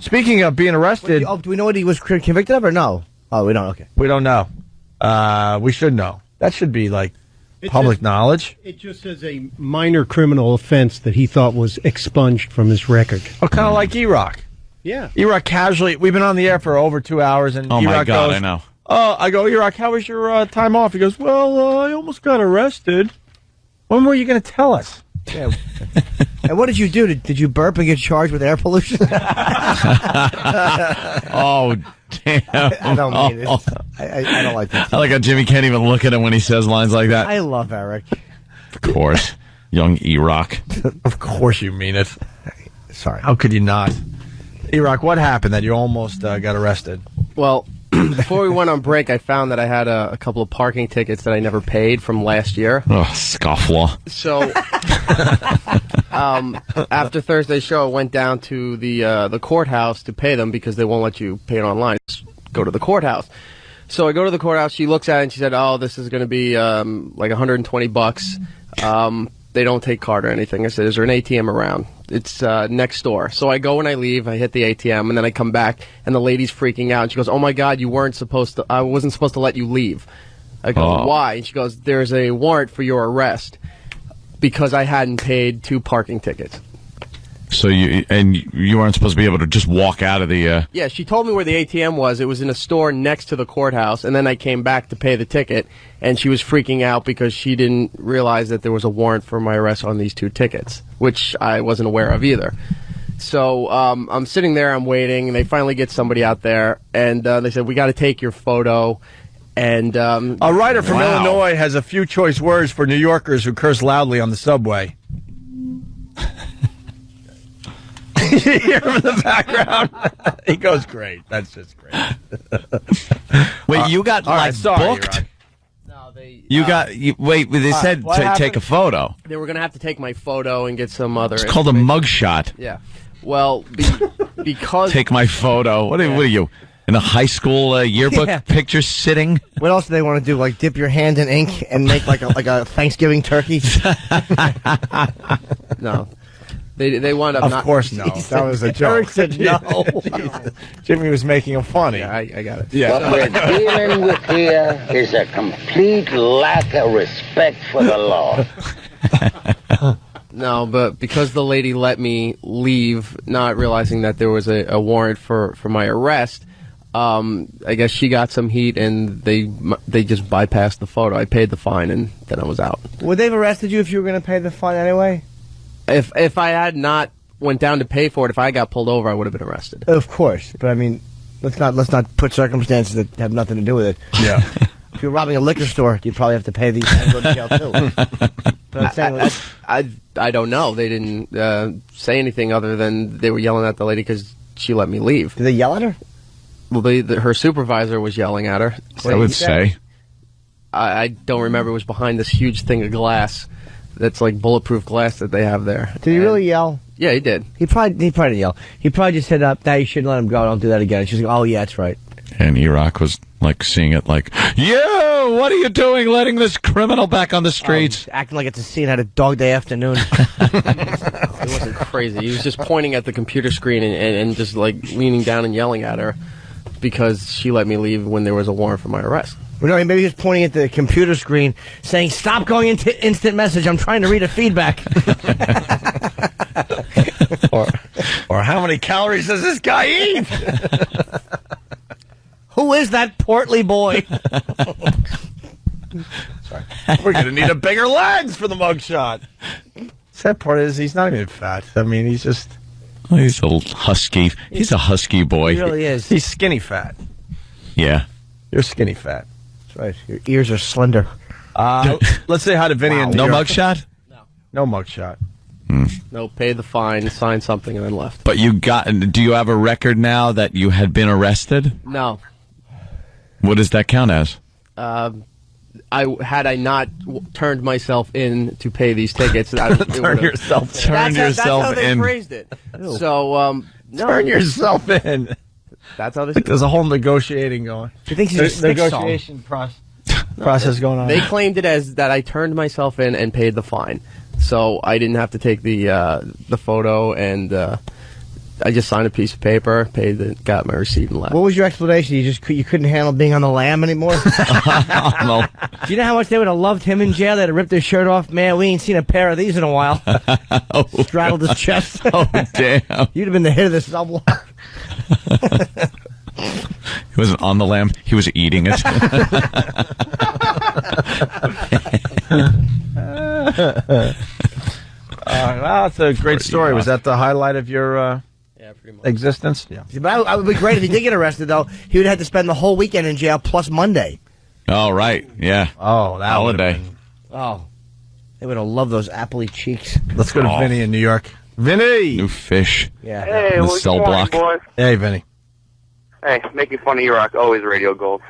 Speaking of being arrested... do we know what he was convicted of or no? Oh, we don't. Okay. We don't know. We should know. That should be, like, public knowledge. It just says a minor criminal offense that he thought was expunged from his record. Oh, kind of like ERock. Yeah. ERock casually... We've been on the air for over 2 hours, and Oh, ERock my God, goes, I know. I go, ERock, how was your time off? He goes, well, I almost got arrested. When were you going to tell us? Yeah. And what did you do? Did you burp and get charged with air pollution? Oh, damn. I don't mean it. I don't like that. I like how Jimmy can't even look at him when he says lines like that. I love Eric. Of course. Young ERock. Of course you mean it. Sorry. How could you not? ERock, what happened that you almost got arrested? Well, before we went on break, I found that I had a couple of parking tickets that I never paid from last year. Oh, scofflaw. So, after Thursday's show, I went down to the courthouse to pay them because they won't let you pay it online. Just go to the courthouse. So I go to the courthouse. She looks at it and she said, "Oh, this is going to be like $120. They don't take card or anything." I said, "Is there an ATM around?" It's next door. So I go and I leave. I hit the ATM and then I come back and the lady's freaking out. And she goes, "Oh my God, you weren't supposed to. I wasn't supposed to let you leave." I go, "Why?" And she goes, "There's a warrant for your arrest because I hadn't paid 2 parking tickets." So you weren't supposed to be able to just walk out of the... Yeah, she told me where the ATM was. It was in a store next to the courthouse, and then I came back to pay the ticket, and she was freaking out because she didn't realize that there was a warrant for my arrest on these 2 tickets, which I wasn't aware of either. So I'm sitting there, I'm waiting, and they finally get somebody out there, and they said, "We got to take your photo." And a writer from Illinois has a few choice words for New Yorkers who curse loudly on the subway. You hear him in the background. He goes, "Great, that's just great." Wait, you got right, sorry, booked? no, they Wait, they said to take a photo. They were going to have to take my photo and get some other... It's called a mugshot. Yeah. Well, because... Take my photo. What are you, in a high school yearbook picture sitting? What else do they want to do? Like dip your hand in ink and make like a Thanksgiving turkey? No. They wound up Of not... course, no. That was a joke. Eric said no. Jimmy was making him funny. Yeah, I got it. Yeah. What we're dealing with here is a complete lack of respect for the law. No, but because the lady let me leave, not realizing that there was a warrant for my arrest, I guess she got some heat, and they just bypassed the photo. I paid the fine, and then I was out. Would they have arrested you if you were going to pay the fine anyway? If I had not went down to pay for it, if I got pulled over, I would have been arrested. Of course, but I mean, let's not put circumstances that have nothing to do with it. Yeah. If you're robbing a liquor store, you'd probably have to pay the and go to jail too. But I'm saying, like, I don't know. They didn't say anything other than they were yelling at the lady because she let me leave. did they yell at her? Well, her supervisor was yelling at her. I would say. I don't remember. It was behind this huge thing of glass that's like bulletproof glass that they have there. Did he really yell? Yeah, he did. He probably didn't yell. He probably just said, "Now you shouldn't let him go. Don't do that again." And she's like, "Oh yeah, that's right." And ERock was like seeing it like, "Yeah, what are you doing letting this criminal back on the streets?" Acting like it's a scene at a dog day afternoon. It wasn't crazy. He was just pointing at the computer screen and just like leaning down and yelling at her because she let me leave when there was a warrant for my arrest. Well, no, maybe he was pointing at the computer screen saying, "Stop going into instant message. I'm trying to read a feedback." or how many calories does this guy eat? Who is that portly boy? Sorry. We're going to need a bigger lens for the mugshot. Sad part is he's not even fat. I mean, he's just... Oh, he's a husky. He's a husky boy. He really is. He's skinny fat. Yeah. You're skinny fat. That's right. Your ears are slender. Let's say hi to Vinny and No New York. mugshot? No mugshot. No, paid the fine, signed something, and then left. But do you have a record now that you had been arrested? No. What does that count as? Had I not turned myself in to pay these tickets, Turn yourself in. That's how they phrased it. So, no. Turn yourself in. That's how they. There's a whole negotiating going. He thinks he's a stick negotiation process going on. They claimed it as that I turned myself in and paid the fine, so I didn't have to take the photo, and I just signed a piece of paper, paid it, got my receipt, and left. What was your explanation? You couldn't handle being on the lam anymore? No. Do you know how much they would have loved him in jail? They'd have ripped his shirt off. Man, we ain't seen a pair of these in a while. Straddled his chest. Oh, damn. You'd have been the hit of the cell block. He wasn't on the lamb. He was eating it. Well, that's a great story. Was that the highlight of your Pretty much. existence? Yeah. But it would be great if he did get arrested, though. He would have to spend the whole weekend in jail plus Monday. Oh, right. Yeah. Oh, that Holiday. would've been- Oh. They would have loved those appley cheeks. Let's go to Vinny in New York. Vinny! New fish. Yeah. Hey, The well, cell good morning, block. boys. Hey, Vinny. Hey, making fun of ERocks, always radio gold.